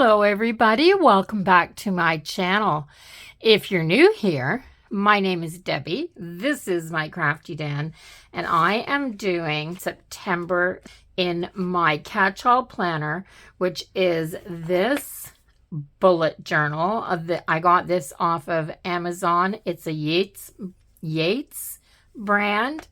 Hello everybody, welcome back to my channel. If you're new here, my name is Debbie. This is my Crafty Den, and I am doing September in my catch-all planner, which is this bullet journal. I got this off of Amazon. It's a Yates brand.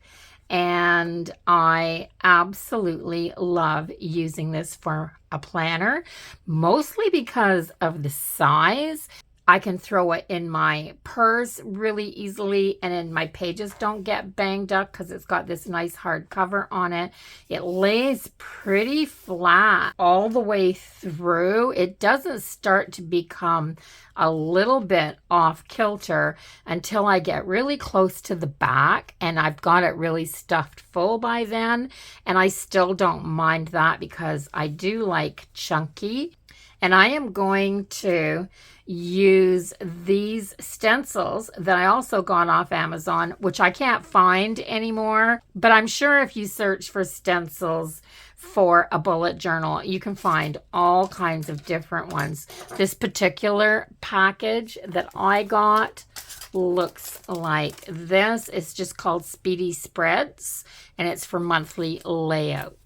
And I absolutely love using this for a planner, mostly because of the size. I can throw it in my purse really easily, and then my pages don't get banged up because it's got this nice hard cover on it. It lays pretty flat all the way through. It doesn't start to become a little bit off kilter until I get really close to the back, and I've got it really stuffed full by then, and I still don't mind that because I do like chunky. And I am going to use these stencils that I also got off Amazon, which I can't find anymore. But I'm sure if you search for stencils for a bullet journal, you can find all kinds of different ones. This particular package that I got looks like this. It's just called Speedy Spreads, and it's for monthly layouts.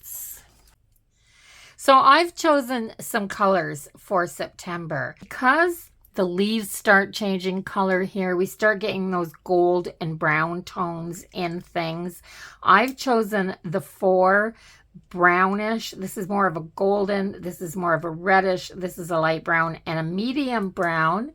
So I've chosen some colors for September because the leaves start changing color here. We start getting those gold and brown tones in things. I've chosen the 4 brownish. This is more of a golden. This is more of a reddish. This is a light brown and a medium brown.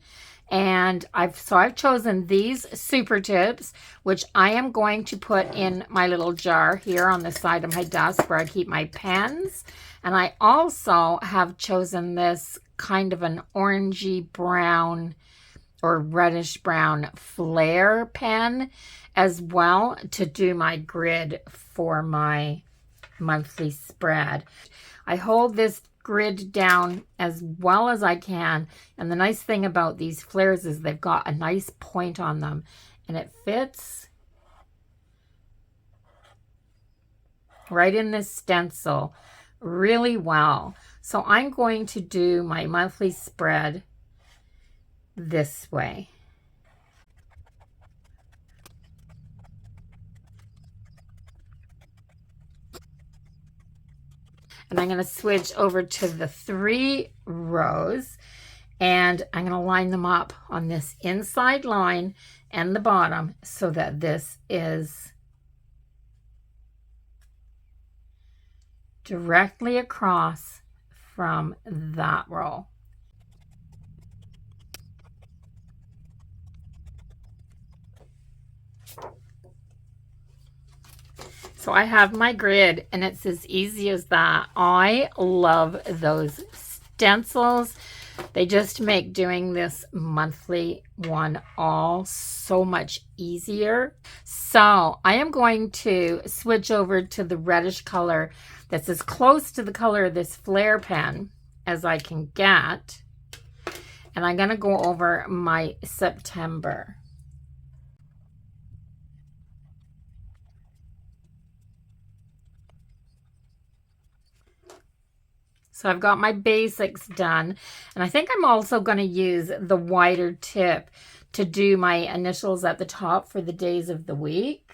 And I've chosen these super tips, which I am going to put in my little jar here on the side of my desk where I keep my pens. And I also have chosen this kind of an orangey brown or reddish brown flare pen as well to do my grid for my monthly spread. I hold this grid down as well as I can, and the nice thing about these flares is they've got a nice point on them, and it fits right in this stencil really well. So I'm going to do my monthly spread this way. And I'm going to switch over to the 3 rows, and I'm going to line them up on this inside line and the bottom so that this is directly across from that row. So I have my grid, and it's as easy as that. I love those stencils. They just make doing this monthly one all so much easier. So I am going to switch over to the reddish color that's as close to the color of this flare pen as I can get. And I'm going to go over my September. So I've got my basics done, and I think I'm also going to use the wider tip to do my initials at the top for the days of the week.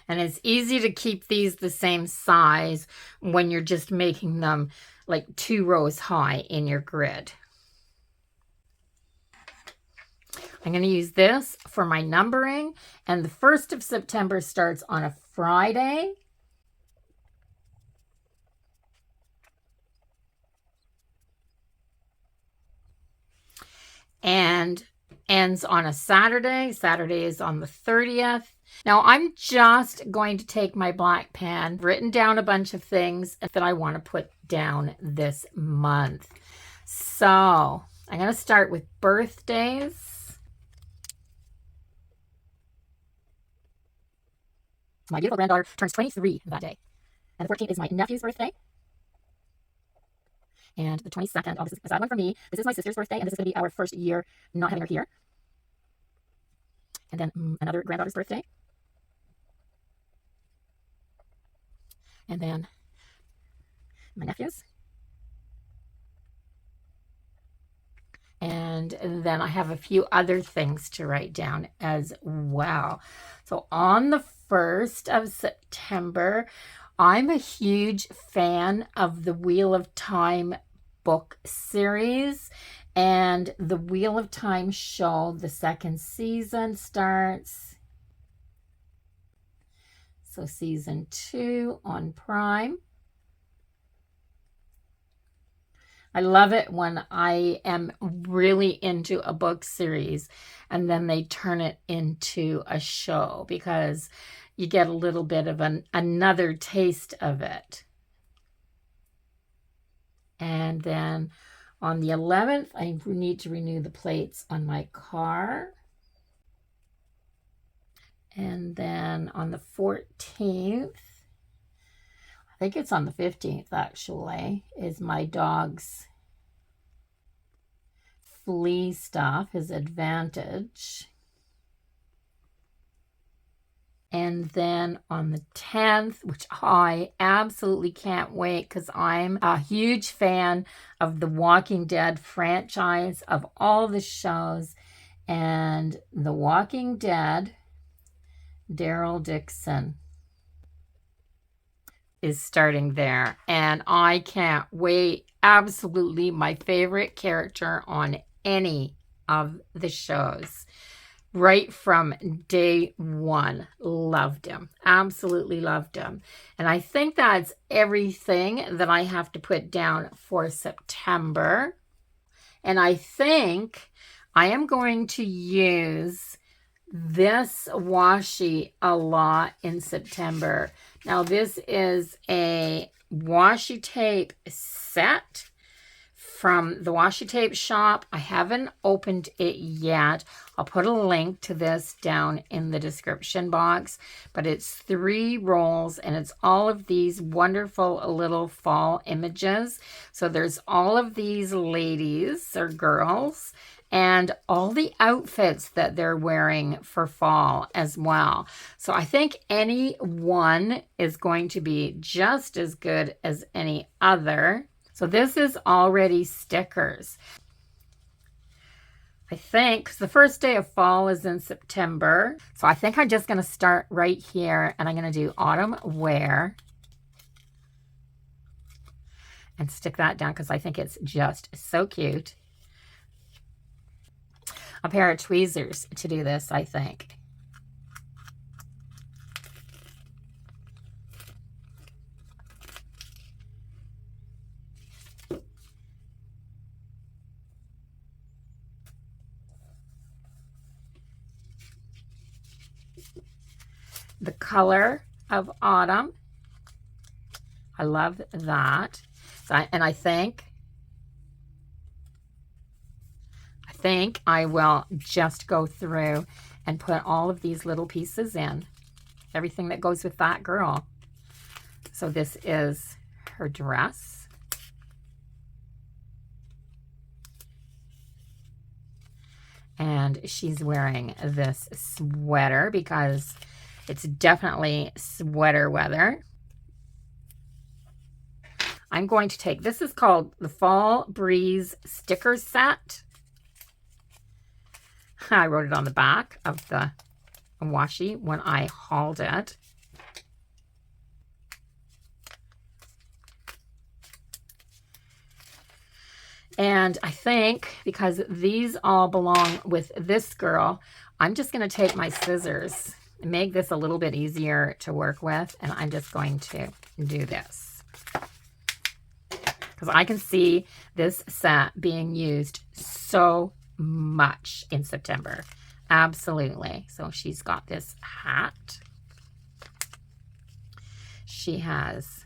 And it's easy to keep these the same size when you're just making them like 2 rows high in your grid. I'm going to use this for my numbering, and the 1st of September starts on a Friday. And ends on a Saturday. Saturday is on the 30th. Now I'm just going to take my black pen, written down a bunch of things that I want to put down this month. So I'm going to start with birthdays. My beautiful granddaughter turns 23 that day. And the 14th is my nephew's birthday. And the 22nd, oh, this is a sad one for me. This is my sister's birthday, and this is going to be our 1st year not having her here. And then another granddaughter's birthday. And then my nephews. And then I have a few other things to write down as well. So on the 1st of September, I'm a huge fan of the Wheel of Time book series, and the Wheel of Time show, the 2nd season starts. So season 2 on Prime. I love it when I am really into a book series and then they turn it into a show, because you get a little bit of another taste of it. And then on the 11th, I need to renew the plates on my car. And then on the 14th, I think it's on the 15th actually, is my dog's flea stuff, his Advantage. And then on the 10th, which I absolutely can't wait because I'm a huge fan of the Walking Dead franchise, of all the shows. And The Walking Dead, Daryl Dixon is starting there. And I can't wait. Absolutely my favorite character on any of the shows. Right from day one, loved him. Absolutely loved him. And I think that's everything that I have to put down for September. And I think I am going to use this washi a lot in September. Now, this is a washi tape set from the Washi Tape Shop. I haven't opened it yet. I'll put a link to this down in the description box, but it's 3 rolls and it's all of these wonderful little fall images. So there's all of these ladies or girls and all the outfits that they're wearing for fall as well. So I think any one is going to be just as good as any other. So this is already stickers. I think the first day of fall is in September. So I think I'm just going to start right here and I'm going to do autumn wear and stick that down because I think it's just so cute. A pair of tweezers to do this, I think. The color of autumn. I love that. And I think I will just go through and put all of these little pieces in. Everything that goes with that girl. So this is her dress. And she's wearing this sweater because it's definitely sweater weather. I'm going to take, this is called the Fall Breeze Sticker Set. I wrote it on the back of the washi when I hauled it. And I think because these all belong with this girl, I'm just going to take my scissors and make this a little bit easier to work with. And I'm just going to do this. Because I can see this set being used so much in September. Absolutely. So she's got this hat. She has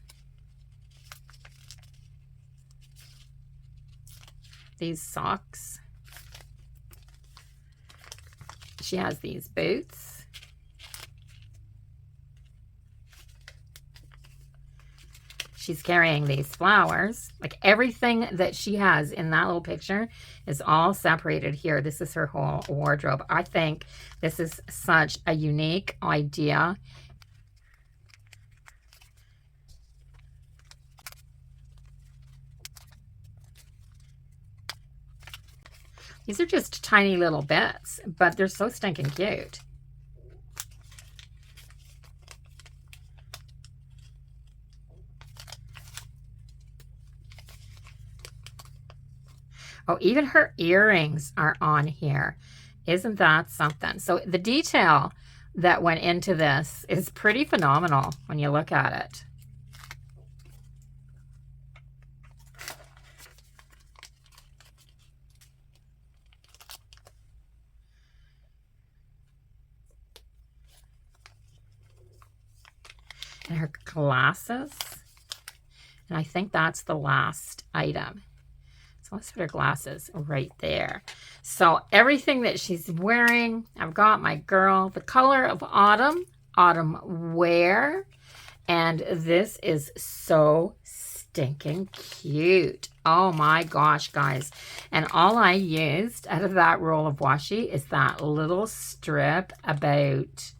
these socks. She has these boots. She's carrying these flowers. Like everything that she has in that little picture is all separated here. This is her whole wardrobe. I think this is such a unique idea. These are just tiny little bits, but they're so stinking cute. Oh, even her earrings are on here. Isn't that something? So the detail that went into this is pretty phenomenal when you look at it. And her glasses. And I think that's the last item. So let's put her glasses right there. So everything that she's wearing, I've got my girl, the color of autumn, autumn wear. And this is so stinking cute. Oh my gosh, guys. And all I used out of that roll of washi is that little strip about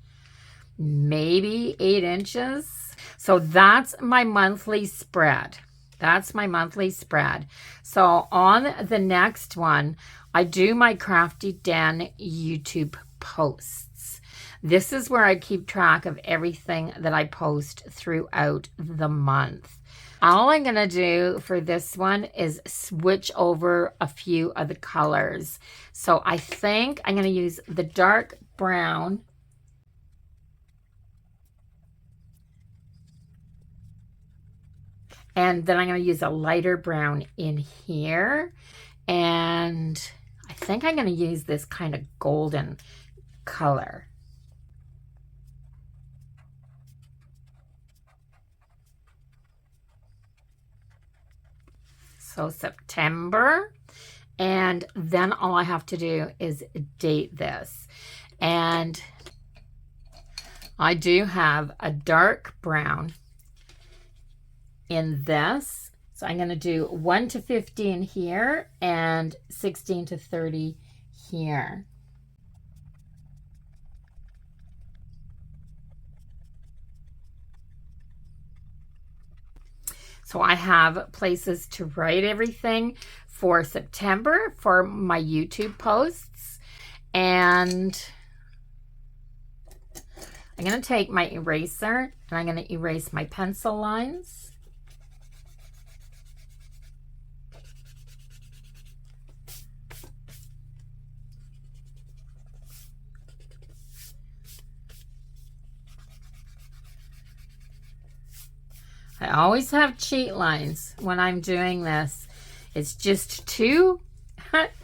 maybe 8 inches. So that's my monthly spread. That's my monthly spread. So on the next one, I do my Crafty Dan YouTube posts. This is where I keep track of everything that I post throughout the month. All I'm going to do for this one is switch over a few of the colors. So I think I'm going to use the dark brown. And then I'm going to use a lighter brown in here. And I think I'm going to use this kind of golden color. So September. And then all I have to do is date this. And I do have a dark brown in this. So I'm going to do 1 to 15 here and 16 to 30 here. So I have places to write everything for September for my YouTube posts. And I'm going to take my eraser and I'm going to erase my pencil lines. I always have cheat lines when I'm doing this. It's just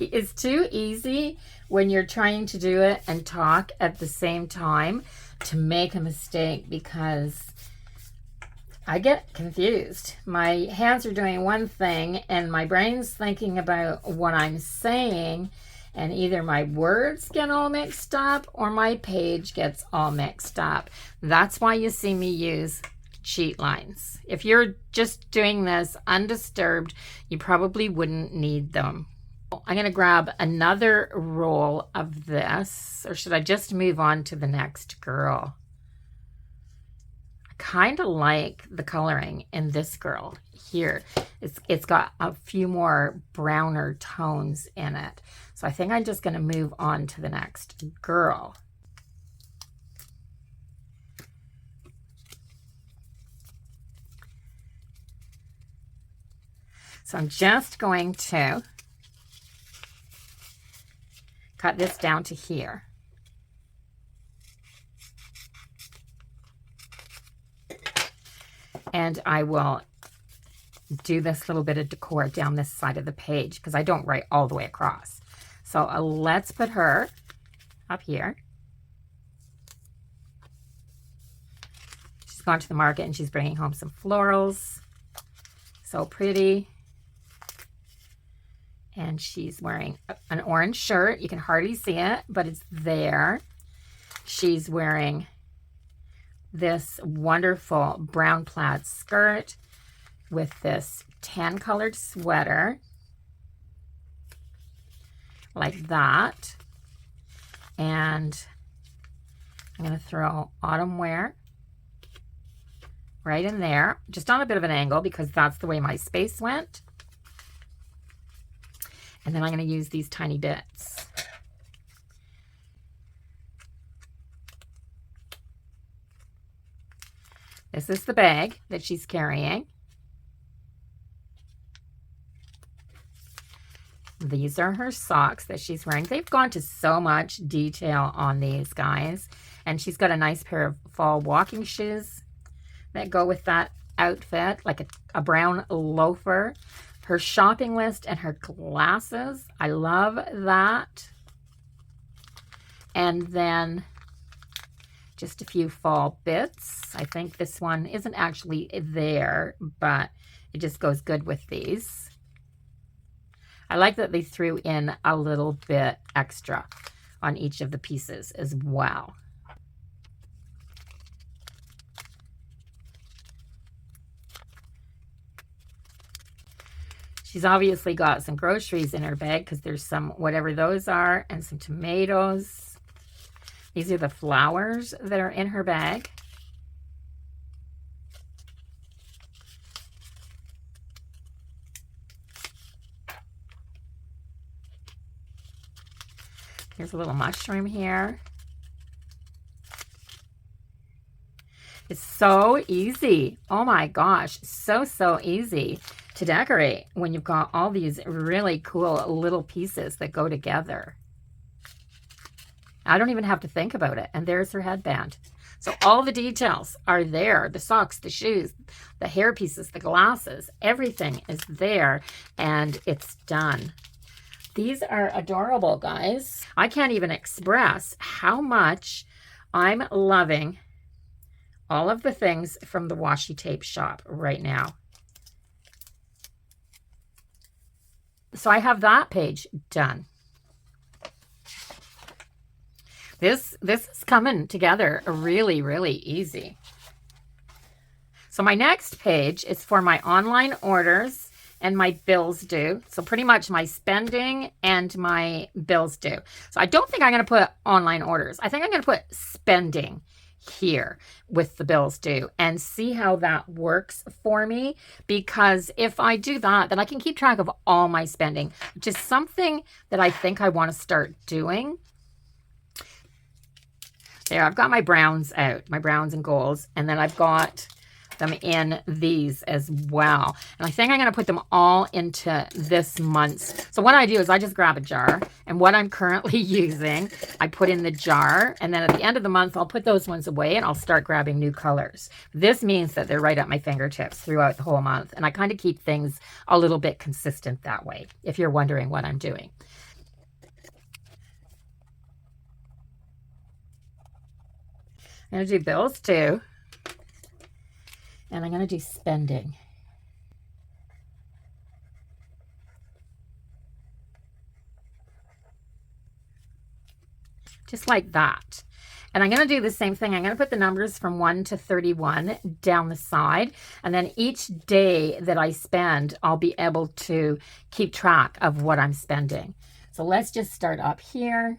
it's too easy when you're trying to do it and talk at the same time to make a mistake, because I get confused. My hands are doing one thing and my brain's thinking about what I'm saying, and either my words get all mixed up or my page gets all mixed up. That's why you see me use cheat lines. If you're just doing this undisturbed, you probably wouldn't need them. I'm going to grab another roll of this, or should I just move on to the next girl? I kind of like the coloring in this girl here. It's got a few more browner tones in it. So I think I'm just going to move on to the next girl. So I'm just going to cut this down to here. And I will do this little bit of decor down this side of the page because I don't write all the way across. So let's put her up here. She's gone to the market and she's bringing home some florals. So pretty. And she's wearing an orange shirt. You can hardly see it, but it's there. She's wearing this wonderful brown plaid skirt with this tan colored sweater like that. And I'm going to throw autumn wear right in there, just on a bit of an angle because that's the way my space went. And then I'm going to use these tiny bits. This is the bag that she's carrying. These are her socks that she's wearing. They've gone to so much detail on these, guys. And she's got a nice pair of fall walking shoes that go with that outfit, like a brown loafer. Her shopping list and her glasses. I love that. And then just a few fall bits. I think this one isn't actually there, but it just goes good with these. I like that they threw in a little bit extra on each of the pieces as well. She's obviously got some groceries in her bag because there's some, whatever those are, and some tomatoes. These are the flowers that are in her bag. Here's a little mushroom here. It's so easy. Oh my gosh, so easy to decorate when you've got all these really cool little pieces that go together. I don't even have to think about it. And there's her headband. So all the details are there. The socks, the shoes, the hair pieces, the glasses, everything is there and it's done. These are adorable, guys. I can't even express how much I'm loving all of the things from the washi tape shop right now. So I have that page done. This is coming together really, really easy. So my next page is for my online orders and my bills due. So pretty much my spending and my bills due. So I don't think I'm going to put online orders. I think I'm going to put spending here with the bills due and see how that works for me, because if I do that, then I can keep track of all my spending, which is something that I think I want to start doing. There, I've got my browns out, my browns and golds, and then I've got them in these as well. And I think I'm going to put them all into this month's. So what I do is I just grab a jar, and what I'm currently using, I put in the jar, and then at the end of the month, I'll put those ones away and I'll start grabbing new colors. This means that they're right at my fingertips throughout the whole month. And I kind of keep things a little bit consistent that way, if you're wondering what I'm doing. I'm going to do bills too. And I'm going to do spending. Just like that. And I'm going to do the same thing. I'm going to put the numbers from 1 to 31 down the side. And then each day that I spend, I'll be able to keep track of what I'm spending. So let's just start up here.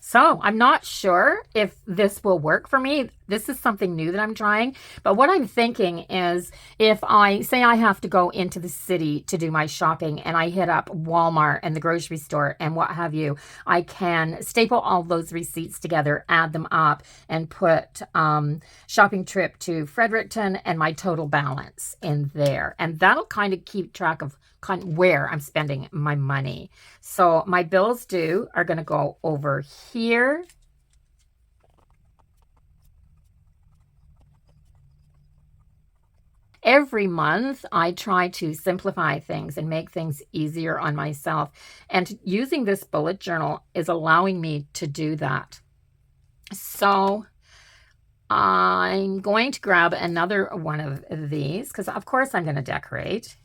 So I'm not sure if this will work for me. This is something new that I'm trying. But what I'm thinking is, if I say I have to go into the city to do my shopping and I hit up Walmart and the grocery store and what have you, I can staple all those receipts together, add them up, and put shopping trip to Fredericton and my total balance in there. And that'll kind of keep track of where I'm spending my money. So my bills due are going to go over here. Every month, I try to simplify things and make things easier on myself. And using this bullet journal is allowing me to do that. So I'm going to grab another one of these because, of course, I'm going to decorate.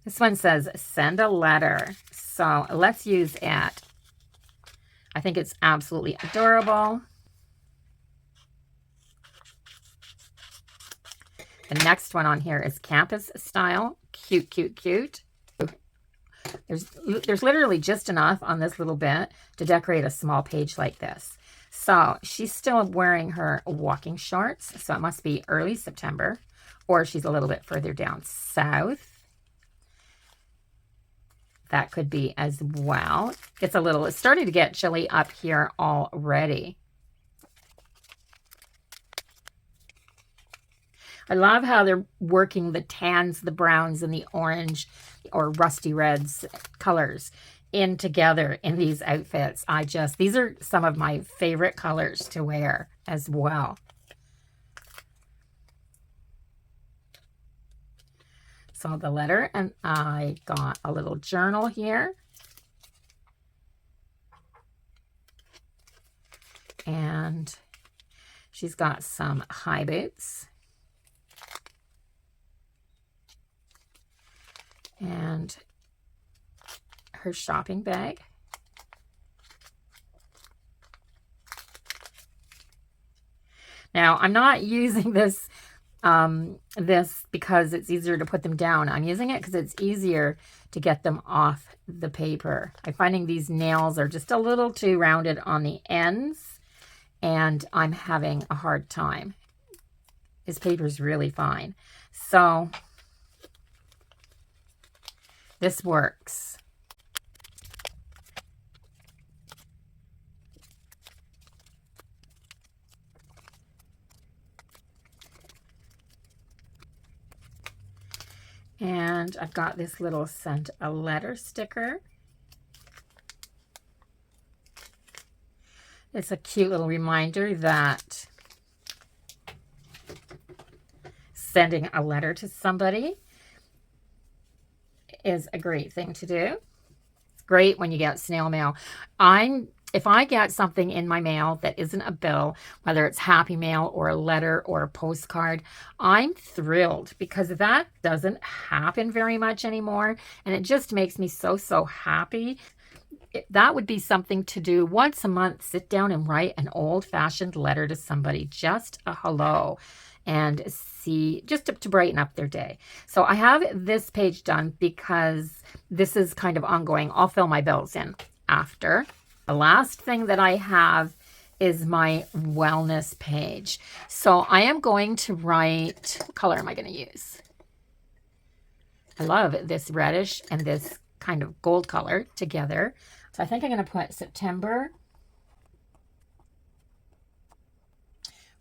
This one says, send a letter. So let's use it. I think it's absolutely adorable. The next one on here is campus style. Cute, cute, cute. There's literally just enough on this little bit to decorate a small page like this. So she's still wearing her walking shorts. So it must be early September, or she's a little bit further down south. That could be as well. It's starting to get chilly up here already. I love how they're working the tans, the browns, and the orange or rusty reds colors in together in these outfits. These are some of my favorite colors to wear as well. So the letter, and I got a little journal here. And she's got some high boots. And her shopping bag. Now, I'm not using this because it's easier to put them down. I'm using it because it's easier to get them off the paper. I'm finding these nails are just a little too rounded on the ends, and I'm having a hard time. This paper is really fine. So this works. And I've got this little sent a letter sticker. It's a cute little reminder that sending a letter to somebody is a great thing to do. It's great when you get snail mail. If I get something in my mail that isn't a bill, whether it's Happy Mail or a letter or a postcard, I'm thrilled because that doesn't happen very much anymore. And it just makes me so, so happy. That would be something to do once a month. Sit down and write an old-fashioned letter to somebody, just a hello, and see, just to brighten up their day. So I have this page done because this is kind of ongoing. I'll fill my bills in after. The last thing that I have is my wellness page. So I am going to write, what color am I going to use? I love this reddish and this kind of gold color together. So I think I'm going to put September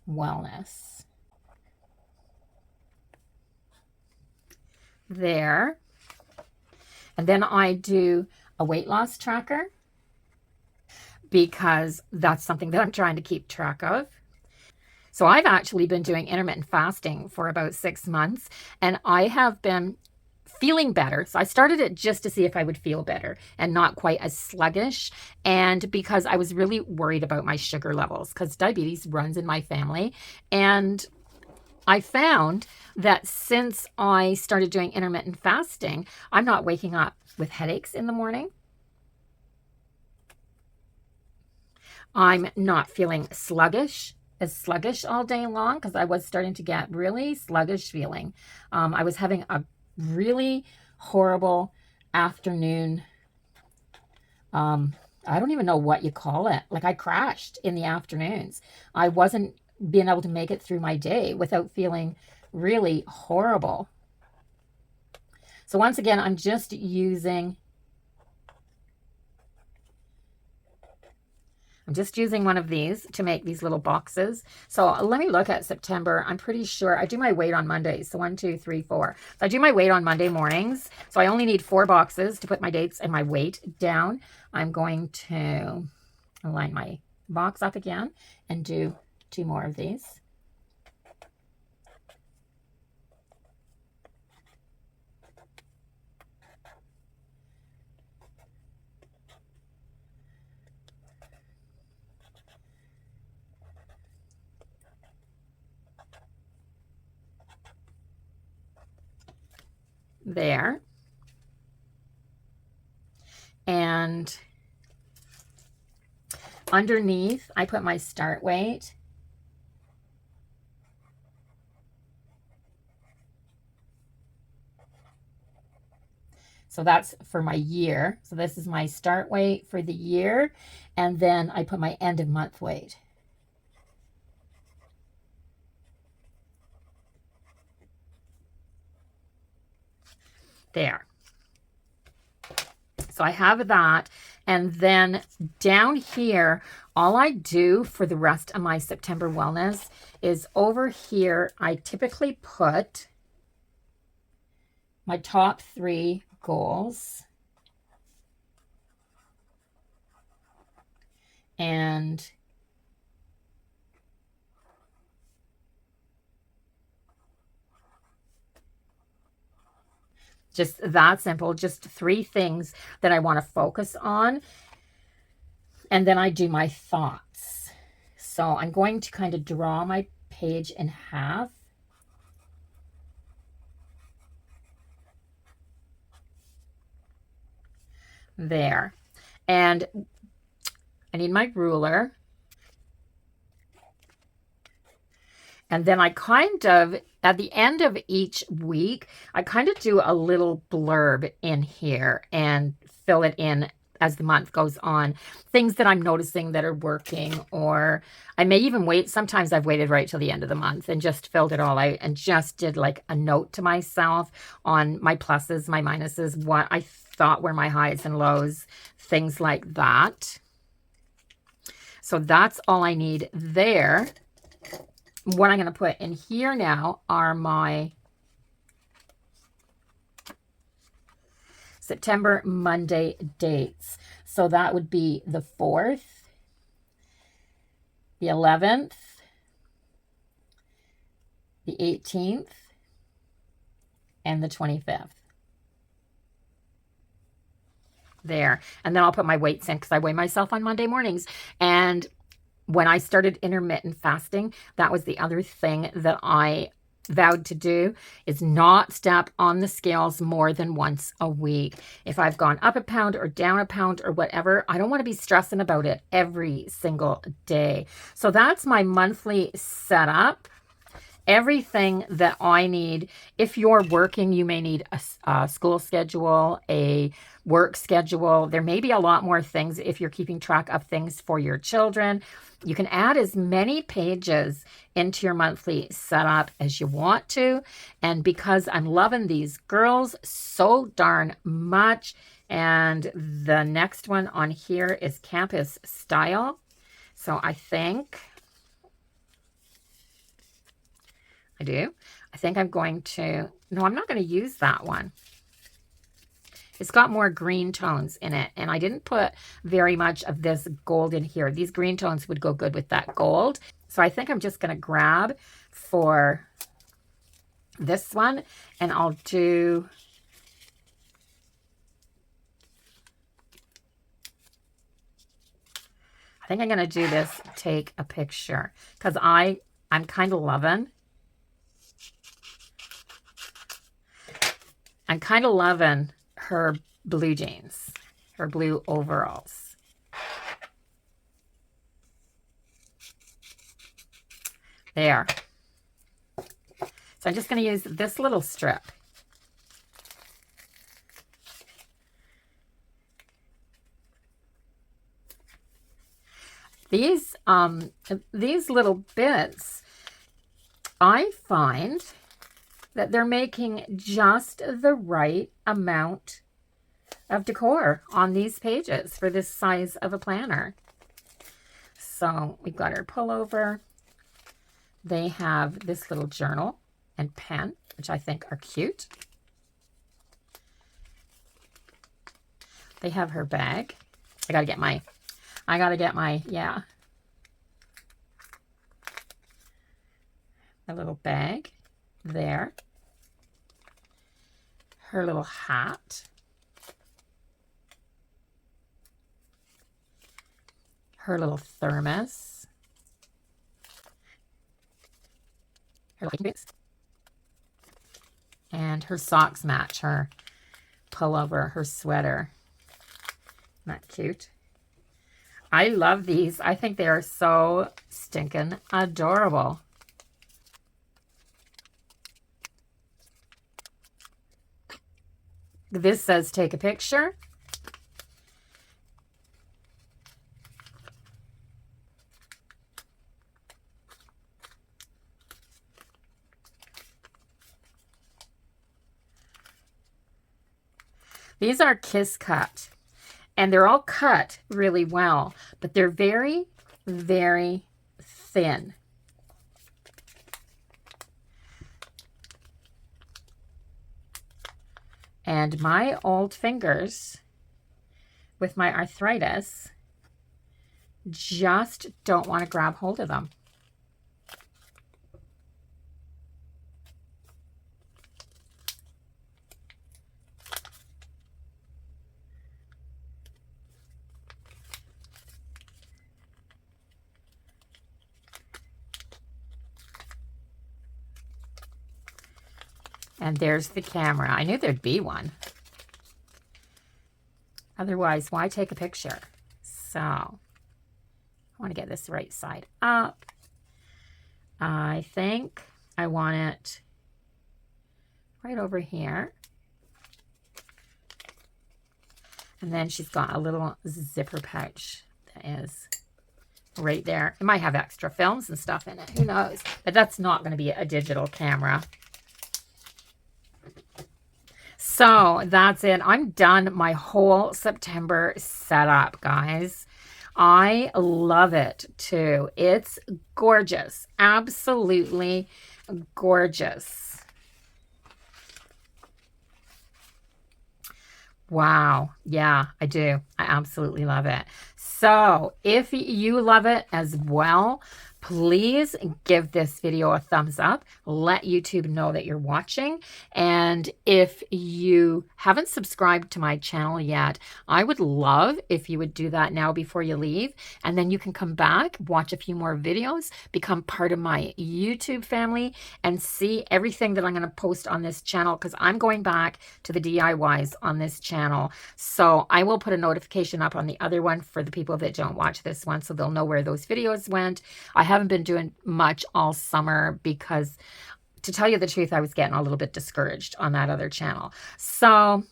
wellness. There. And then I do a weight loss tracker because that's something that I'm trying to keep track of. So I've actually been doing intermittent fasting for about 6 months, and I have been feeling better. So I started it just to see if I would feel better and not quite as sluggish. And because I was really worried about my sugar levels because diabetes runs in my family. And I found that since I started doing intermittent fasting, I'm not waking up with headaches in the morning. I'm not feeling sluggish all day long because I was starting to get really sluggish feeling. I was having a really horrible afternoon. I don't even know what you call it. Like I crashed in the afternoons. I wasn't being able to make it through my day without feeling really horrible. So once again, I'm just using one of these to make these little boxes. So let me look at September. I'm pretty sure I do my weight on Mondays. So 1, 2, 3, 4. So I do my weight on Monday mornings. So I only need 4 boxes to put my dates and my weight down. I'm going to line my box up again and do 2 more of these. There. And underneath, I put my start weight. So that's for my year. So this is my start weight for the year. And then I put my end of month weight. There. So I have that. And then down here, all I do for the rest of my September wellness is over here, I typically put my top 3 goals. And just that simple, just 3 things that I want to focus on. And then I do my thoughts. So I'm going to kind of draw my page in half. There. And I need my ruler. And then I kind of, at the end of each week, I kind of do a little blurb in here and fill it in as the month goes on. Things that I'm noticing that are working, or I may even wait. Sometimes I've waited right till the end of the month and just filled it all out and just did like a note to myself on my pluses, my minuses, what I thought were my highs and lows, things like that. So that's all I need there. What I'm going to put in here now are my September Monday dates. So that would be the 4th, the 11th, the 18th, and the 25th. There. And then I'll put my weights in because I weigh myself on Monday mornings. And when I started intermittent fasting, that was the other thing that I vowed to do, is not step on the scales more than once a week. If I've gone up a pound or down a pound or whatever, I don't want to be stressing about it every single day. So that's my monthly setup. Everything that I need. If you're working, you may need a school schedule, a work schedule. There may be a lot more things if you're keeping track of things for your children. You can add as many pages into your monthly setup as you want to. And because I'm loving these girls so darn much, and the next one on here is Campus Style. So I think I'm going to, no, I'm not going to use that one. It's got more green tones in it, and I didn't put very much of this gold in here. These green tones would go good with that gold. So I think I'm just going to grab for this one, and I'll do, I think I'm going to do this, take a picture, because I'm kind of loving her blue jeans, her blue overalls. There. So I'm just going to use this little strip. These little bits, I find that they're making just the right amount of decor on these pages for this size of a planner. So we've got our pullover. They have this little journal and pen, which I think are cute. They have her bag. I gotta get my, yeah. A little bag there. Her little hat. Her little thermos. Her little boots. And her socks match her pullover, her sweater. Isn't that cute? I love these. I think they are so stinking adorable. This says take a picture. These are Kiss Cut, and they're all cut really well, but they're very, very thin. And my old fingers with my arthritis just don't want to grab hold of them. And there's the camera. I knew there'd be one. Otherwise, why take a picture? So, I want to get this right side up. I think I want it right over here. And then she's got a little zipper pouch that is right there. It might have extra films and stuff in it. Who knows? But that's not going to be a digital camera. So that's it. I'm done my whole September setup, guys. I love it too. It's gorgeous. Absolutely gorgeous. Wow. Yeah, I do. I absolutely love it. So if you love it as well, please give this video a thumbs up. Let YouTube know that you're watching. And if you haven't subscribed to my channel yet, I would love if you would do that now before you leave. And then you can come back, watch a few more videos, become part of my YouTube family, and see everything that I'm going to post on this channel, because I'm going back to the DIYs on this channel. So I will put a notification up on the other one for the people that don't watch this one, so they'll know where those videos went. I haven't been doing much all summer because, to tell you the truth, I was getting a little bit discouraged on that other channel. So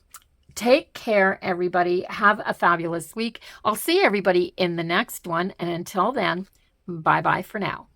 take care, everybody. Have a fabulous week. I'll see everybody in the next one. And until then, bye-bye for now.